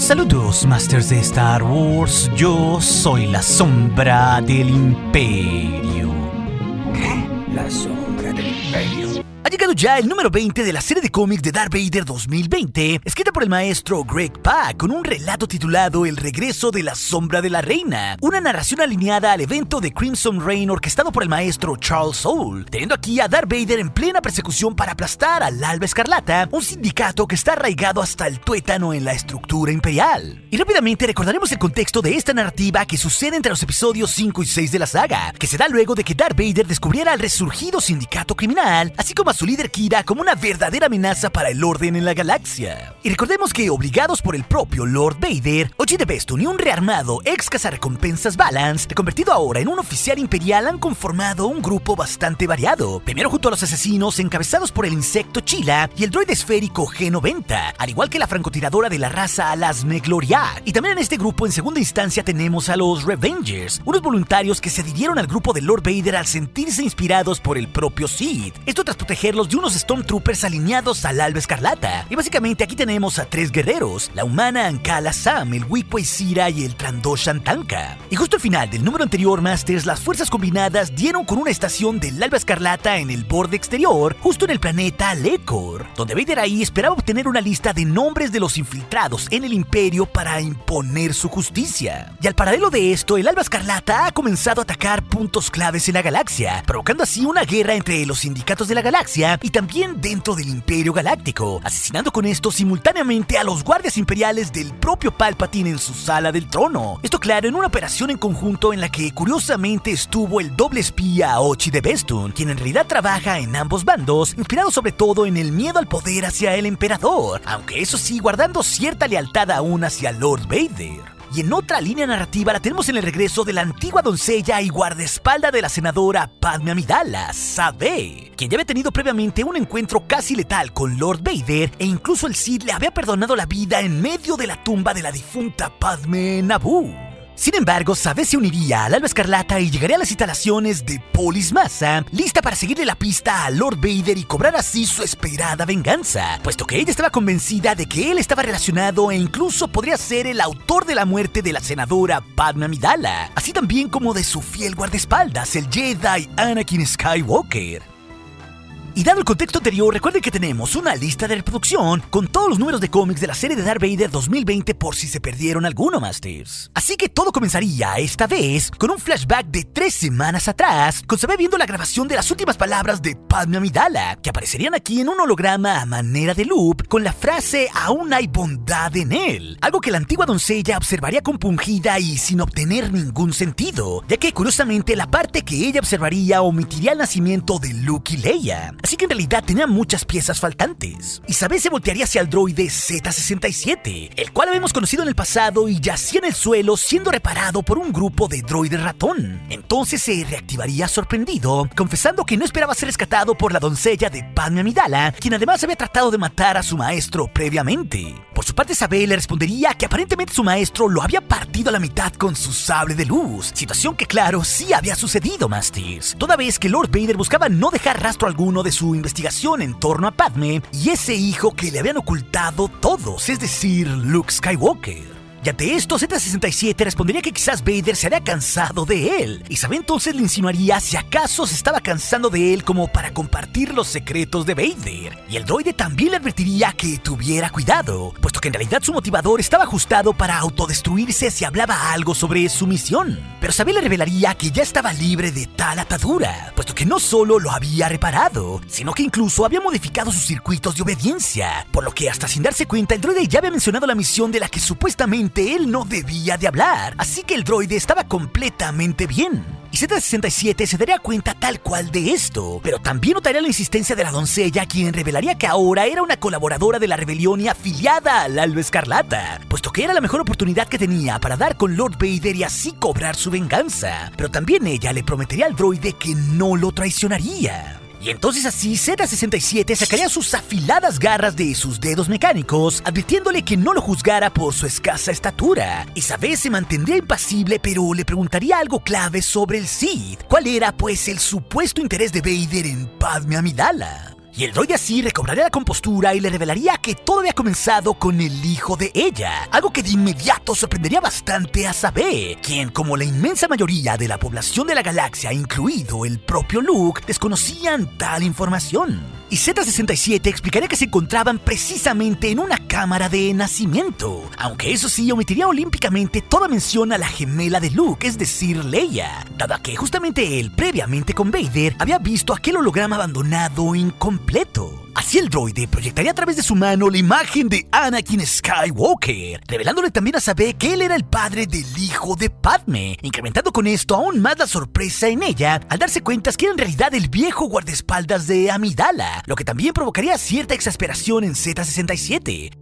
Saludos, Masters de Star Wars. Yo soy la sombra del Imperio. ¿Qué? La sombra del Imperio. Ha llegado ya el número 20 de la serie de cómics de Darth Vader 2020, escrita por el maestro Greg Pak, con un relato titulado El regreso de la sombra de la reina, una narración alineada al evento de Crimson Reign orquestado por el maestro Charles Soule, teniendo aquí a Darth Vader en plena persecución para aplastar al Alba Escarlata, un sindicato que está arraigado hasta el tuétano en la estructura imperial. Y rápidamente recordaremos el contexto de esta narrativa que sucede entre los episodios 5 y 6 de la saga, que se da luego de que Darth Vader descubriera al resurgido sindicato criminal, así como a su líder Kira como una verdadera amenaza para el orden en la galaxia. Y recordemos que, obligados por el propio Lord Vader, Ochi de Bestun y un rearmado ex cazarrecompensas Balance, reconvertido ahora en un oficial imperial, han conformado un grupo bastante variado. Primero junto a los asesinos encabezados por el insecto Chila y el droide esférico G90, al igual que la francotiradora de la raza Alasme Gloriak. Y también en este grupo, en segunda instancia, tenemos a los Revengers, unos voluntarios que se adhirieron al grupo de Lord Vader al sentirse inspirados por el propio Sith. Esto tras protegerlos de unos Stormtroopers alineados al Alba Escarlata. Y básicamente aquí tenemos a tres guerreros: la humana Ankala Sam, el Wookiee Sira y el Trandoshan Tanka. Y justo al final del número anterior, Masters, las fuerzas combinadas dieron con una estación del Alba Escarlata en el borde exterior, justo en el planeta Lekor, donde Vader ahí esperaba obtener una lista de nombres de los infiltrados en el Imperio para imponer su justicia. Y al paralelo de esto, el Alba Escarlata ha comenzado a atacar puntos claves en la galaxia, provocando así una guerra entre los sindicatos de la galaxia y también dentro del Imperio Galáctico, asesinando con esto simultáneamente a los guardias imperiales del propio Palpatine en su sala del trono. Esto, claro, en una operación en conjunto en la que curiosamente estuvo el doble espía Ochi de Bestun, quien en realidad trabaja en ambos bandos, inspirado sobre todo en el miedo al poder hacia el emperador, aunque eso sí, guardando cierta lealtad aún hacia Lord Vader. Y en otra línea narrativa la tenemos en el regreso de la antigua doncella y guardaespaldas de la senadora Padme Amidala, Sabe, quien ya había tenido previamente un encuentro casi letal con Lord Vader, e incluso el Sith le había perdonado la vida en medio de la tumba de la difunta Padme Naboo. Sin embargo, Sabe se uniría al Alba Escarlata y llegaría a las instalaciones de Polis Massa, lista para seguirle la pista a Lord Vader y cobrar así su esperada venganza, puesto que ella estaba convencida de que él estaba relacionado e incluso podría ser el autor de la muerte de la senadora Padme Amidala, así también como de su fiel guardaespaldas, el Jedi Anakin Skywalker. Y dado el contexto anterior, recuerden que tenemos una lista de reproducción con todos los números de cómics de la serie de Darth Vader 2020 por si se perdieron alguno, Masters. Así que todo comenzaría esta vez con un flashback de 3 semanas atrás, con Sabe viendo la grabación de las últimas palabras de Padme Amidala, que aparecerían aquí en un holograma a manera de loop, con la frase "aún hay bondad en él", algo que la antigua doncella observaría compungida y sin obtener ningún sentido, ya que curiosamente la parte que ella observaría omitiría el nacimiento de Luke y Leia. Así que en realidad tenía muchas piezas faltantes. Y Sabe se voltearía hacia el droide Z-67, el cual habíamos conocido en el pasado y yacía en el suelo siendo reparado por un grupo de droides ratón. Entonces se reactivaría sorprendido, confesando que no esperaba ser rescatado por la doncella de Padme Amidala, quien además había tratado de matar a su maestro previamente. Por su parte, Sabe le respondería que aparentemente su maestro lo había partido a la mitad con su sable de luz, situación que claro, sí había sucedido, Masters, toda vez que Lord Vader buscaba no dejar rastro alguno de su investigación en torno a Padme y ese hijo que le habían ocultado todos, es decir, Luke Skywalker. Y ante esto, Z-67 respondería que quizás Vader se había cansado de él, y Sabe entonces le insinuaría si acaso se estaba cansando de él como para compartir los secretos de Vader. Y el droide también le advertiría que tuviera cuidado, puesto que en realidad su motivador estaba ajustado para autodestruirse si hablaba algo sobre su misión. Pero Sabe le revelaría que ya estaba libre de tal atadura, puesto que no solo lo había reparado, sino que incluso había modificado sus circuitos de obediencia, por lo que hasta sin darse cuenta el droide ya había mencionado la misión de la que supuestamente él no debía de hablar, así que el droide estaba completamente bien. Y Z-67 se daría cuenta tal cual de esto, pero también notaría la insistencia de la doncella, quien revelaría que ahora era una colaboradora de la rebelión y afiliada al Alba Escarlata, puesto que era la mejor oportunidad que tenía para dar con Lord Vader y así cobrar su venganza. Pero también ella le prometería al droide que no lo traicionaría. Y entonces así Z-67 sacaría sus afiladas garras de sus dedos mecánicos, advirtiéndole que no lo juzgara por su escasa estatura. Y Sabe se mantendría impasible, pero le preguntaría algo clave sobre el Sith. ¿Cuál era, pues, el supuesto interés de Vader en Padme Amidala? Y el droide así recobraría la compostura y le revelaría que todo había comenzado con el hijo de ella, algo que de inmediato sorprendería bastante a Sabe, quien, como la inmensa mayoría de la población de la galaxia, incluido el propio Luke, desconocían tal información. Y Z-67 explicaría que se encontraban precisamente en una cámara de nacimiento, aunque eso sí omitiría olímpicamente toda mención a la gemela de Luke, es decir, Leia, dado que justamente él, previamente con Vader, había visto aquel holograma abandonado incompleto. Así el droide proyectaría a través de su mano la imagen de Anakin Skywalker, revelándole también a Sabe que él era el padre del hijo de Padme, incrementando con esto aún más la sorpresa en ella al darse cuenta que era en realidad el viejo guardaespaldas de Amidala, lo que también provocaría cierta exasperación en Z-67.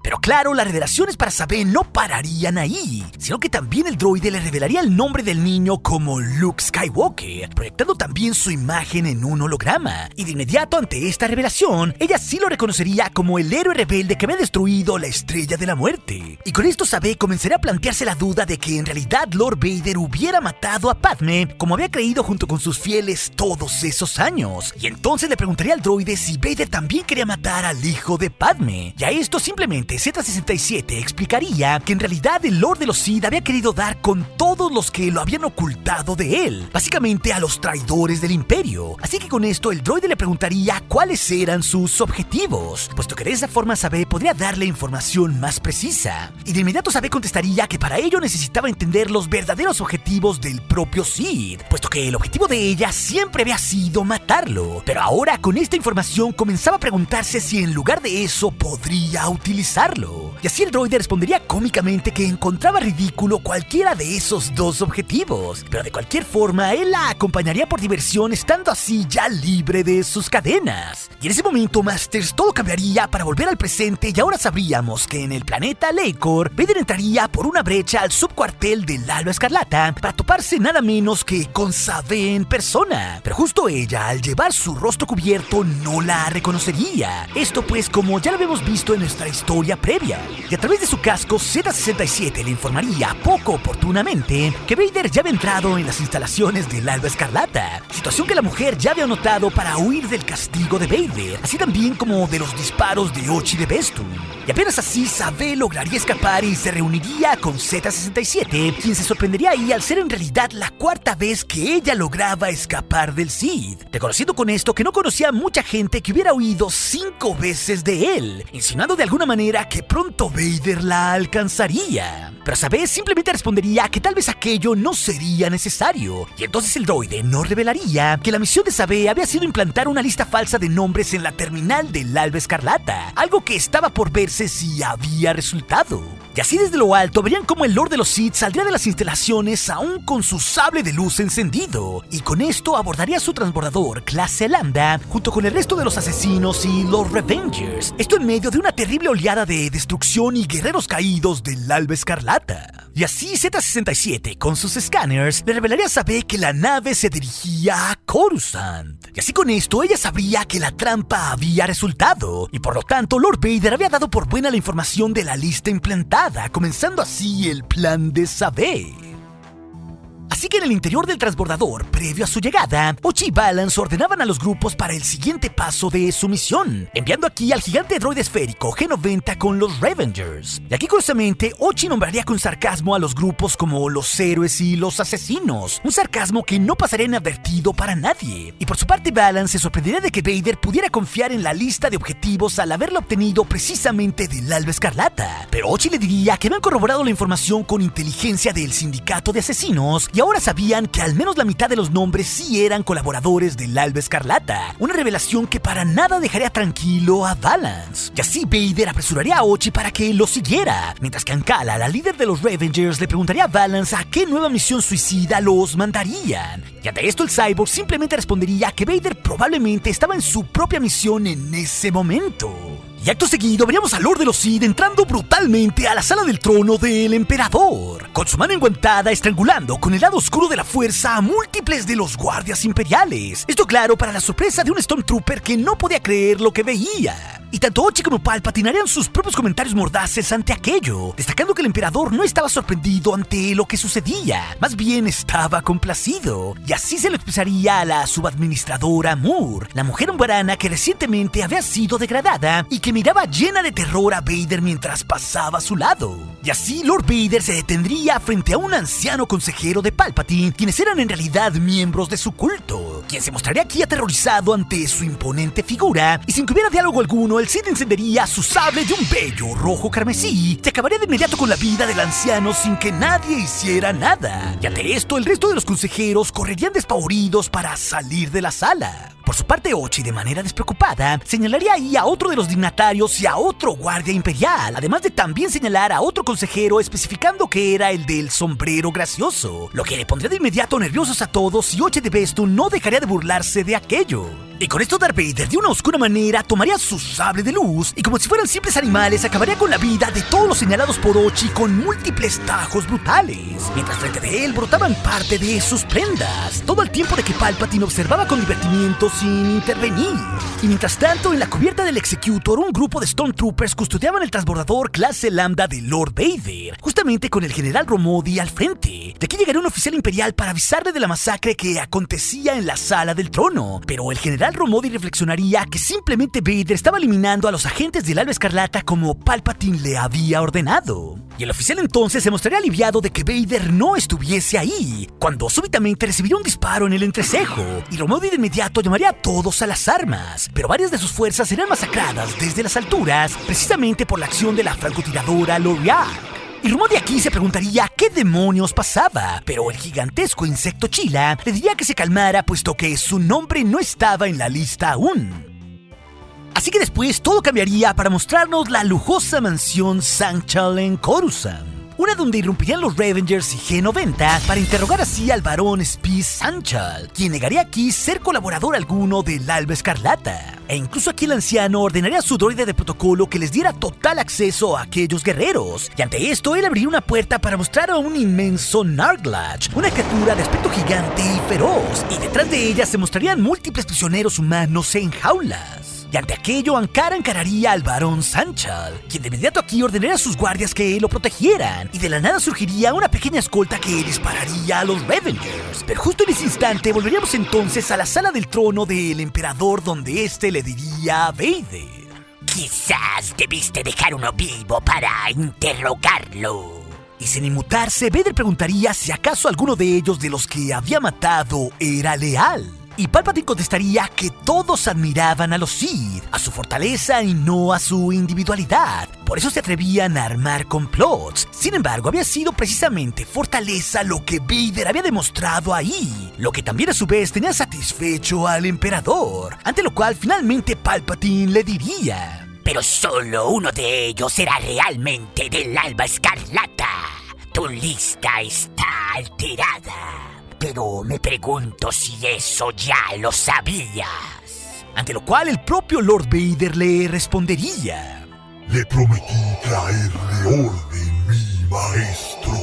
Pero claro, las revelaciones para Sabe no pararían ahí, sino que también el droide le revelaría el nombre del niño como Luke Skywalker, proyectando también su imagen en un holograma. Y de inmediato ante esta revelación, ella sí lo reconocería como el héroe rebelde que había destruido la Estrella de la Muerte. Y con esto Sabe comenzaría a plantearse la duda de que en realidad Lord Vader hubiera matado a Padme, como había creído junto con sus fieles todos esos años. Y entonces le preguntaría al droide si Vader también quería matar al hijo de Padme. Y a esto simplemente Z-67 explicaría que en realidad el Lord de los Sith había querido dar con todos los que lo habían ocultado de él, básicamente a los traidores del Imperio. Así que con esto el droide le preguntaría cuáles eran sus objetivos, puesto que de esa forma Sabe podría darle información más precisa. Y de inmediato Sabe contestaría que para ello necesitaba entender los verdaderos objetivos del propio Sith, puesto que el objetivo de ella siempre había sido matarlo. Pero ahora con esta información comenzaba a preguntarse si en lugar de eso podría utilizarlo. Y así el droide respondería cómicamente que encontraba ridículo cualquiera de esos dos objetivos, pero de cualquier forma él la acompañaría por diversión, estando así ya libre de sus cadenas. Y en ese momento, Masters, todo cambiaría para volver al presente y ahora sabríamos que en el planeta Lakor, Vader entraría por una brecha al subcuartel del Alba Escarlata para toparse nada menos que con Sabe en persona. Pero justo ella, al llevar su rostro cubierto, no la reconocería. Esto pues, como ya lo habíamos visto en nuestra historia previa. Y a través de su casco, Z-67 le informaría poco oportunamente que Vader ya había entrado en las instalaciones del Alba Escarlata, situación que la mujer ya había notado para huir del castigo de Vader, así también como de los disparos de Ochi de Bestun. Y apenas así Sabe lograría escapar y se reuniría con Z-67, quien se sorprendería ahí al ser en realidad la cuarta vez que ella lograba escapar del Sith, reconociendo con esto que no conocía a mucha gente que hubiera huido 5 veces de él, insinuando de alguna manera que pronto Vader la alcanzaría. Pero Sabe simplemente respondería que tal vez aquello no sería necesario, y entonces el droide nos revelaría que la misión de Sabe había sido implantar una lista falsa de nombres en la terminal del Alba Escarlata, algo que estaba por verse si había resultado. Y así desde lo alto verían cómo el Lord de los Sith saldría de las instalaciones aún con su sable de luz encendido, y con esto abordaría su transbordador clase Lambda junto con el resto de los asesinos y los Revengers, esto en medio de una terrible oleada de destrucción y guerreros caídos del Alba Escarlata. Y así Z-67 con sus escáneres le revelaría a Sabe que la nave se dirigía a Coruscant, y así con esto ella sabría que la trampa había resultado, y por lo tanto Lord Vader había dado por buena la información de la lista implantada, comenzando así el plan de Sabe. Así que en el interior del transbordador, previo a su llegada, Ochi y Balance ordenaban a los grupos para el siguiente paso de su misión, enviando aquí al gigante droide esférico G-90 con los Revengers. Y aquí curiosamente, Ochi nombraría con sarcasmo a los grupos como los héroes y los asesinos, un sarcasmo que no pasaría inadvertido para nadie. Y por su parte Balance se sorprendería de que Vader pudiera confiar en la lista de objetivos al haberla obtenido precisamente del Alba Escarlata. Pero Ochi le diría que habían corroborado la información con inteligencia del sindicato de asesinos, y ahora sabían que al menos la mitad de los nombres sí eran colaboradores del Alba Escarlata, una revelación que para nada dejaría tranquilo a Balance. Y así Vader apresuraría a Ochi para que lo siguiera, mientras que Ankala, la líder de los Revengers, le preguntaría a Balance a qué nueva misión suicida los mandarían. Y ante esto el cyborg simplemente respondería que Vader probablemente estaba en su propia misión en ese momento. Y acto seguido veríamos al Lord de los Sith entrando brutalmente a la sala del trono del emperador, con su mano enguantada estrangulando con el lado oscuro de la fuerza a múltiples de los guardias imperiales. Esto claro para la sorpresa de un Stormtrooper que no podía creer lo que veía. Y tanto Ochi como Palpatine harían sus propios comentarios mordaces ante aquello, destacando que el emperador no estaba sorprendido ante lo que sucedía, más bien estaba complacido, y así se lo expresaría a la subadministradora Moore, la mujer umbrana que recientemente había sido degradada y que miraba llena de terror a Vader mientras pasaba a su lado. Y así Lord Vader se detendría frente a un anciano consejero de Palpatine, quienes eran en realidad miembros de su culto, quien se mostraría aquí aterrorizado ante su imponente figura, y sin que hubiera diálogo alguno, el Sith encendería su sable de un bello rojo carmesí y acabaría de inmediato con la vida del anciano sin que nadie hiciera nada. Y ante esto, el resto de los consejeros correrían despavoridos para salir de la sala. Por su parte, Ochi, de manera despreocupada, señalaría ahí a otro de los dignatarios y a otro guardia imperial, además de también señalar a otro consejero especificando que era el del sombrero gracioso, lo que le pondría de inmediato nerviosos a todos, y Ochi de Bestu no dejaría de burlarse de aquello. Y con esto Darth Vader, de una oscura manera, tomaría su sable de luz y, como si fueran simples animales, acabaría con la vida de todos los señalados por Ochi con múltiples tajos brutales, mientras frente de él brotaban parte de sus prendas, todo el tiempo de que Palpatine observaba con divertimiento sin intervenir. Y mientras tanto, en la cubierta del Executor, un grupo de Stormtroopers custodiaban el transbordador clase Lambda de Lord Vader, justamente con el general Romodi al frente. De aquí llegaría un oficial imperial para avisarle de la masacre que acontecía en la sala del trono, pero el general Romodi reflexionaría que simplemente Vader estaba eliminando a los agentes del Alba Escarlata como Palpatine le había ordenado. Y el oficial entonces se mostraría aliviado de que Vader no estuviese ahí, cuando súbitamente recibiría un disparo en el entrecejo, y Romodi de inmediato llamaría a todos a las armas, pero varias de sus fuerzas serían masacradas desde las alturas, precisamente por la acción de la francotiradora Loriak. Y Romodi aquí se preguntaría qué demonios pasaba, pero el gigantesco insecto Chila le diría que se calmara, puesto que su nombre no estaba en la lista aún. Así que después todo cambiaría para mostrarnos la lujosa mansión Sanctuary en Coruscant, una donde irrumpirían los Revengers y G90 para interrogar así al barón Spice Sanchal, quien negaría aquí ser colaborador alguno del Alba Escarlata. E incluso aquí el anciano ordenaría a su droide de protocolo que les diera total acceso a aquellos guerreros, y ante esto él abriría una puerta para mostrar a un inmenso Narglach, una criatura de aspecto gigante y feroz, y detrás de ella se mostrarían múltiples prisioneros humanos en jaulas. Y ante aquello, Ankara encararía al barón Sanchal, quien de inmediato aquí ordenaría a sus guardias que lo protegieran, y de la nada surgiría una pequeña escolta que dispararía a los Revengers. Pero justo en ese instante volveríamos entonces a la sala del trono del emperador, donde este le diría a Vader: quizás debiste dejar uno vivo para interrogarlo. Y sin inmutarse, Vader preguntaría si acaso alguno de ellos de los que había matado era leal. Y Palpatine contestaría que todos admiraban a los Sith, a su fortaleza y no a su individualidad. Por eso se atrevían a armar complots. Sin embargo, había sido precisamente fortaleza lo que Vader había demostrado ahí, lo que también a su vez tenía satisfecho al emperador. Ante lo cual finalmente Palpatine le diría: pero solo uno de ellos era realmente del Alba Escarlata. Tu lista está alterada. Pero me pregunto si eso ya lo sabías. Ante lo cual el propio Lord Vader le respondería: le prometí traerle orden, mi maestro.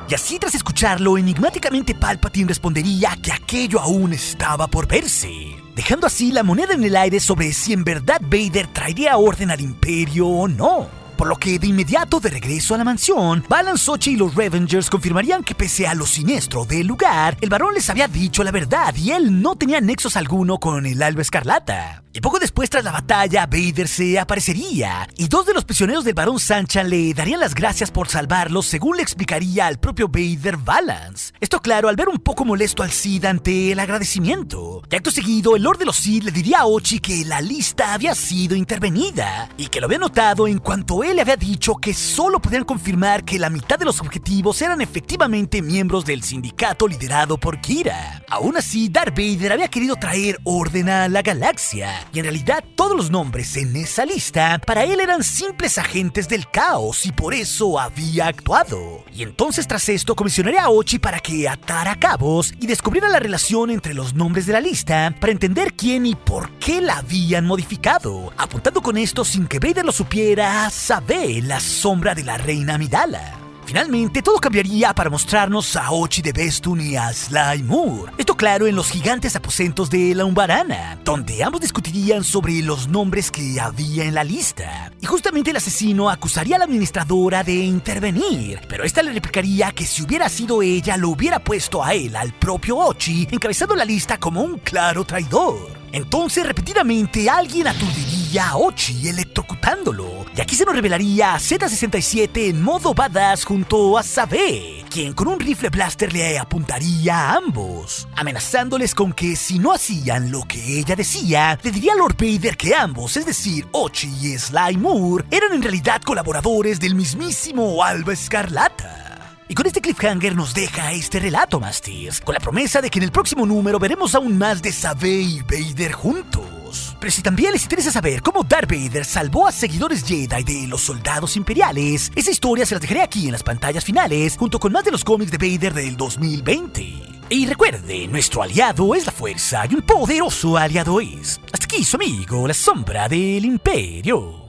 Y así, tras escucharlo, enigmáticamente Palpatine respondería que aquello aún estaba por verse, dejando así la moneda en el aire sobre si en verdad Vader traería orden al Imperio o no. Por lo que de inmediato, de regreso a la mansión, Balan Sochi y los Revengers confirmarían que pese a lo siniestro del lugar, el varón les había dicho la verdad y él no tenía nexos alguno con el Alba Escarlata. Y poco después, tras la batalla, Vader se aparecería y dos de los prisioneros del barón Sanchan le darían las gracias por salvarlos, según le explicaría al propio Vader Valance. Esto claro, al ver un poco molesto al Sith ante el agradecimiento. Y acto seguido, el Lord de los Sith le diría a Ochi que la lista había sido intervenida y que lo había notado en cuanto él le había dicho que solo podían confirmar que la mitad de los objetivos eran efectivamente miembros del sindicato liderado por Kira. Aún así, Darth Vader había querido traer orden a la galaxia, y en realidad todos los nombres en esa lista para él eran simples agentes del caos y por eso había actuado. Y entonces tras esto comisionaría a Ochi para que atara cabos y descubriera la relación entre los nombres de la lista para entender quién y por qué la habían modificado, apuntando con esto sin que Vader lo supiera a Sabé, la sombra de la reina Amidala. Finalmente, todo cambiaría para mostrarnos a Ochi de Bestun y a Sly Moore. Esto claro en los gigantes aposentos de la Umbarana, donde ambos discutirían sobre los nombres que había en la lista. Y justamente el asesino acusaría a la administradora de intervenir, pero esta le replicaría que si hubiera sido ella, lo hubiera puesto a él, al propio Ochi, encabezando la lista como un claro traidor. Entonces, repetidamente, alguien aturdiría a Ochi electrocutándolo. Y aquí se nos revelaría a Z-67 en modo badass junto a Sabe, quien con un rifle blaster le apuntaría a ambos, amenazándoles con que si no hacían lo que ella decía, le diría a Lord Vader que ambos, es decir, Ochi y Sly Moore, eran en realidad colaboradores del mismísimo Alba Escarlata. Y con este cliffhanger nos deja este relato, Masters, con la promesa de que en el próximo número veremos aún más de Sabe y Vader juntos. Pero si también les interesa saber cómo Darth Vader salvó a seguidores Jedi de los soldados imperiales, esa historia se las dejaré aquí en las pantallas finales, junto con más de los cómics de Vader del 2020. Y recuerde, nuestro aliado es la fuerza y un poderoso aliado es. Hasta aquí su amigo, la sombra del Imperio.